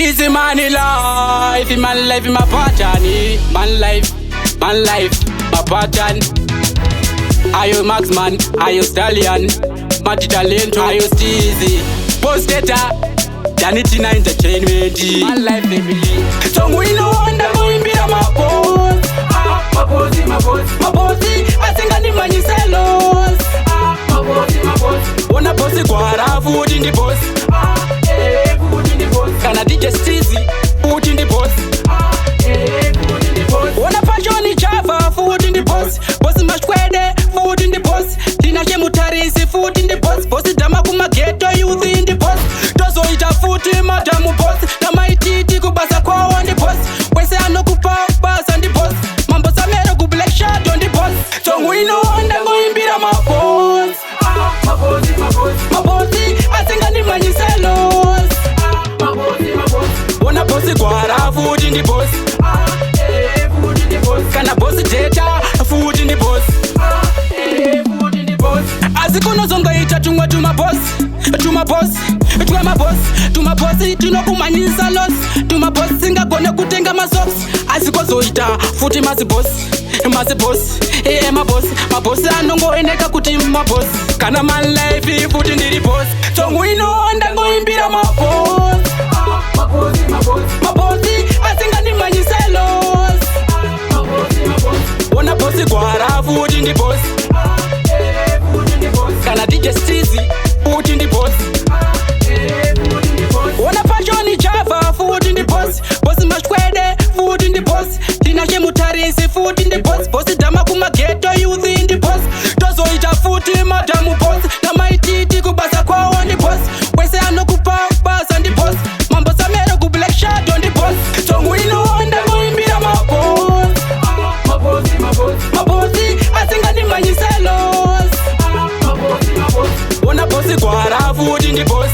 Steezy ManLife, ManLife, my pattern. ManLife, my pattern. Ayo Maxman, ayo Stallion, Mati Talento, ayo Steezy. Post data, Janitina Entertainment. ManLife, baby. Song we no wonder going be a MaBoss. MaBoss, I think I need money sellos. MaBoss, wanna post the guara, food in the boss. Can I DJ Steezy, food in the boss. Wanna passion each other, food in the boss. Boss mashkwede, food in the boss. Tina Shemutarisi, food in the boss. Boss dama kuma ghetto youth in the boss. Dozo ita food in madamu boss. Nama ititi kubasa kwa on the boss. Wese ano kupa bass on the boss. Mambo samero ku black shot on the boss. So we know under going be a MaBoss. MaBoss, I think I need money sellos. Wanna boss the guara, food in the boss. Can I boss the data, food in the boss. As it goes on, I to MaBoss, to MaBoss, to MaBoss, to no kumani salos, to MaBoss, singa gonna kutenga my socks. As it goes on, food in MaBoss, MaBoss, I don't go in a kuti MaBoss. Can a ManLife, food in the boss. So we know under going be a MaBoss. MaBoss, I think I need money sellos. Wanna boss the guara, food in the boss. Can I DJ Steezy, food in the boss. Wanna passion each other, food in the boss. Boss mashkwede, food in the boss. Tina Shemutarisi, food in the boss. Boss dama kuma ghetto youth in the boss. Dozo ita food in madamu boss. Nama ititi kubasa kwa on the boss. Wese ano kupa bass on the boss. Mambo samero ku black shot on the boss. So we know under going be a MaBoss. MaBoss, I think I need money sellos. Wanna boss the guara, food in the boss.